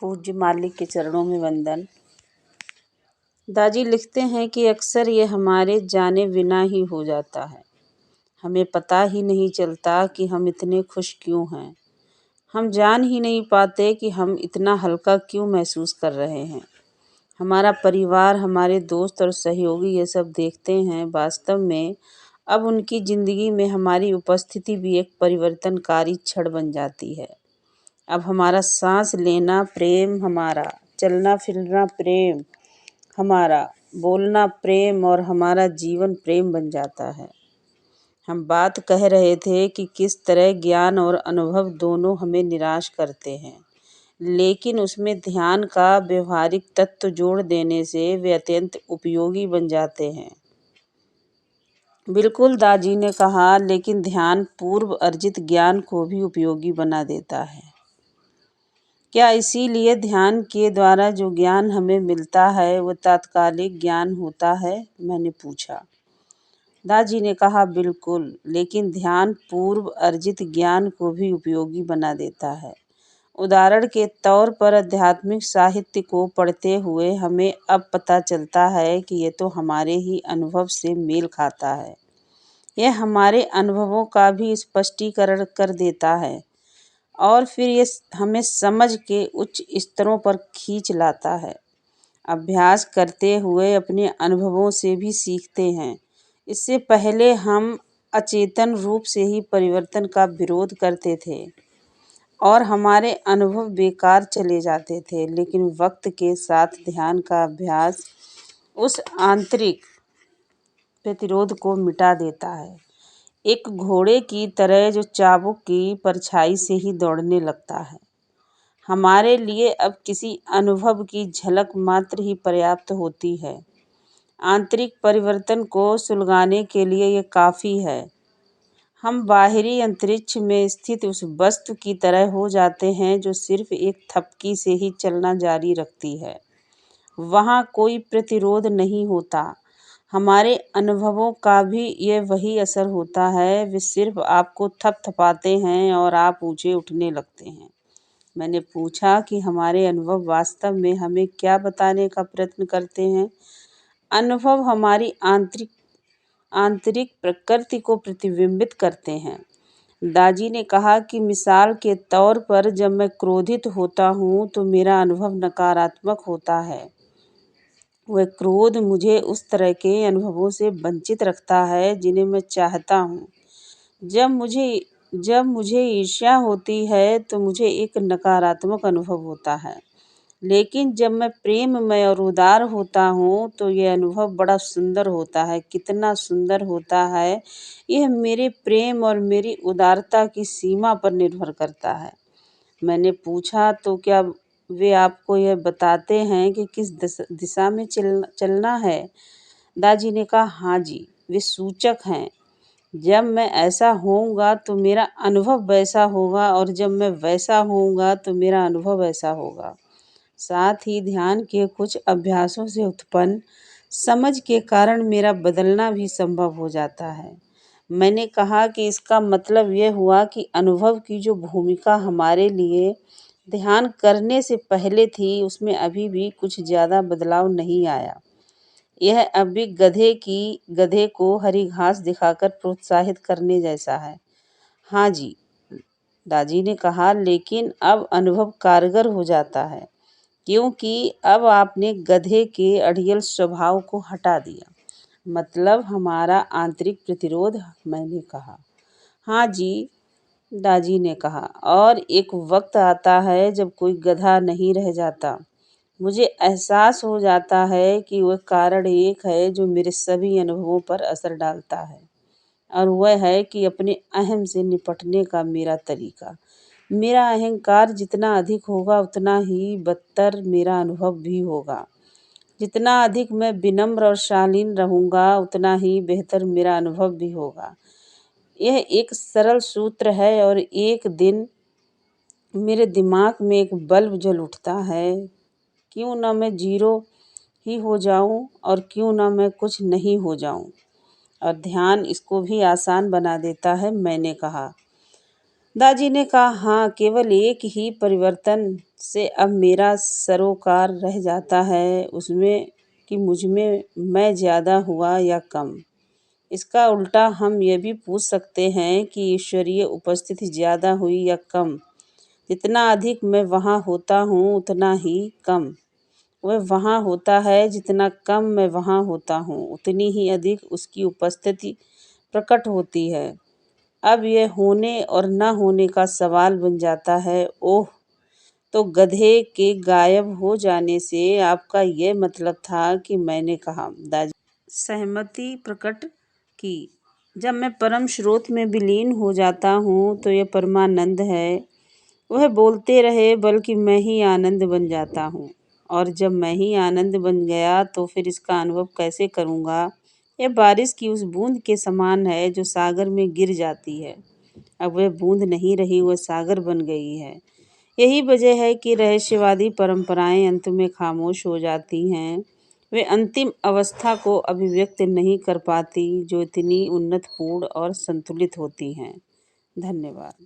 पूज्य मालिक के चरणों में वंदन। दादी लिखते हैं कि अक्सर ये हमारे जाने बिना ही हो जाता है। हमें पता ही नहीं चलता कि हम इतने खुश क्यों हैं। हम जान ही नहीं पाते कि हम इतना हल्का क्यों महसूस कर रहे हैं। हमारा परिवार, हमारे दोस्त और सहयोगी ये सब देखते हैं। वास्तव में अब उनकी ज़िंदगी में हमारी उपस्थिति भी एक परिवर्तनकारी क्षण बन जाती है। अब हमारा सांस लेना प्रेम, हमारा चलना फिरना प्रेम, हमारा बोलना प्रेम और हमारा जीवन प्रेम बन जाता है। हम बात कह रहे थे कि किस तरह ज्ञान और अनुभव दोनों हमें निराश करते हैं, लेकिन उसमें ध्यान का व्यवहारिक तत्व जोड़ देने से वे अत्यंत उपयोगी बन जाते हैं। बिल्कुल, दादी ने कहा, लेकिन ध्यान पूर्व अर्जित ज्ञान को भी उपयोगी बना देता है। क्या इसीलिए ध्यान के द्वारा जो ज्ञान हमें मिलता है वो तात्कालिक ज्ञान होता है? मैंने पूछा। दादी ने कहा, बिल्कुल, लेकिन ध्यान पूर्व अर्जित ज्ञान को भी उपयोगी बना देता है। उदाहरण के तौर पर आध्यात्मिक साहित्य को पढ़ते हुए हमें अब पता चलता है कि ये तो हमारे ही अनुभव से मेल खाता है। यह हमारे अनुभवों का भी स्पष्टीकरण कर देता है और फिर ये हमें समझ के उच्च स्तरों पर खींच लाता है। अभ्यास करते हुए अपने अनुभवों से भी सीखते हैं। इससे पहले हम अचेतन रूप से ही परिवर्तन का विरोध करते थे और हमारे अनुभव बेकार चले जाते थे, लेकिन वक्त के साथ ध्यान का अभ्यास उस आंतरिक प्रतिरोध को मिटा देता है। एक घोड़े की तरह जो चाबुक की परछाई से ही दौड़ने लगता है। हमारे लिए अब किसी अनुभव की झलक मात्र ही पर्याप्त होती है। आंतरिक परिवर्तन को सुलगाने के लिए ये काफ़ी है। हम बाहरी अंतरिक्ष में स्थित उस वस्तु की तरह हो जाते हैं जो सिर्फ एक थपकी से ही चलना जारी रखती है। वहाँ कोई प्रतिरोध नहीं होता। हमारे अनुभवों का भी ये वही असर होता है। वे सिर्फ आपको थपथपाते हैं और आप ऊँचे उठने लगते हैं। मैंने पूछा कि हमारे अनुभव वास्तव में हमें क्या बताने का प्रयत्न करते हैं? अनुभव हमारी आंतरिक प्रकृति को प्रतिबिंबित करते हैं। दादी ने कहा कि मिसाल के तौर पर जब मैं क्रोधित होता हूँ तो मेरा अनुभव नकारात्मक होता है। वह क्रोध मुझे उस तरह के अनुभवों से वंचित रखता है जिन्हें मैं चाहता हूँ। जब मुझे ईर्ष्या होती है तो मुझे एक नकारात्मक अनुभव होता है, लेकिन जब मैं प्रेममय और उदार होता हूँ तो यह अनुभव बड़ा सुंदर होता है। कितना सुंदर होता है, यह मेरे प्रेम और मेरी उदारता की सीमा पर निर्भर करता है। मैंने पूछा, तो क्या वे आपको यह बताते हैं कि किस दिशा में चलना है? दादी ने कहा, हाँ जी, वे सूचक हैं। जब मैं ऐसा होऊंगा तो मेरा अनुभव वैसा होगा और जब मैं वैसा होऊंगा तो मेरा अनुभव ऐसा होगा। साथ ही ध्यान के कुछ अभ्यासों से उत्पन्न समझ के कारण मेरा बदलना भी संभव हो जाता है। मैंने कहा कि इसका मतलब यह हुआ कि अनुभव की जो भूमिका हमारे लिए ध्यान करने से पहले थी, उसमें अभी भी कुछ ज़्यादा बदलाव नहीं आया। यह अब भी गधे को हरी घास दिखाकर प्रोत्साहित करने जैसा है। हाँ जी, दादी ने कहा, लेकिन अब अनुभव कारगर हो जाता है क्योंकि अब आपने गधे के अड़ियल स्वभाव को हटा दिया। मतलब हमारा आंतरिक प्रतिरोध? मैंने कहा, हाँ जी, दादी ने कहा, और एक वक्त आता है जब कोई गधा नहीं रह जाता। मुझे एहसास हो जाता है कि वह कारण एक है जो मेरे सभी अनुभवों पर असर डालता है, और वह है कि अपने अहम से निपटने का मेरा तरीका। मेरा अहंकार जितना अधिक होगा उतना ही बदतर मेरा अनुभव भी होगा। जितना अधिक मैं विनम्र और शालीन रहूँगा उतना ही बेहतर मेरा अनुभव भी होगा। यह एक सरल सूत्र है और एक दिन मेरे दिमाग में एक बल्ब जल उठता है। क्यों ना मैं ज़ीरो ही हो जाऊं और क्यों ना मैं कुछ नहीं हो जाऊं, और ध्यान इसको भी आसान बना देता है। मैंने कहा। दादी ने कहा, हाँ, केवल एक ही परिवर्तन से अब मेरा सरोकार रह जाता है उसमें कि मुझमें मैं ज़्यादा हुआ या कम। इसका उल्टा हम ये भी पूछ सकते हैं कि ईश्वरीय उपस्थिति ज़्यादा हुई या कम। जितना अधिक मैं वहाँ होता हूँ उतना ही कम वह वहाँ होता है, जितना कम मैं वहाँ होता हूँ उतनी ही अधिक उसकी उपस्थिति प्रकट होती है। अब यह होने और न होने का सवाल बन जाता है। ओह, तो गधे के गायब हो जाने से आपका यह मतलब था कि मैंने कहा। दादी सहमति प्रकट की। जब मैं परम स्रोत में विलीन हो जाता हूँ तो यह परमानंद है। वह बोलते रहे बल्कि मैं ही आनंद बन जाता हूँ। और जब मैं ही आनंद बन गया तो फिर इसका अनुभव कैसे करूँगा। यह बारिश की उस बूंद के समान है जो सागर में गिर जाती है। अब वह बूंद नहीं रही, वह सागर बन गई है। यही वजह है कि रहस्यवादी परंपराएं अंत में खामोश हो जाती हैं। वे अंतिम अवस्था को अभिव्यक्त नहीं कर पाती जो इतनी उन्नतपूर्ण और संतुलित होती हैं। धन्यवाद।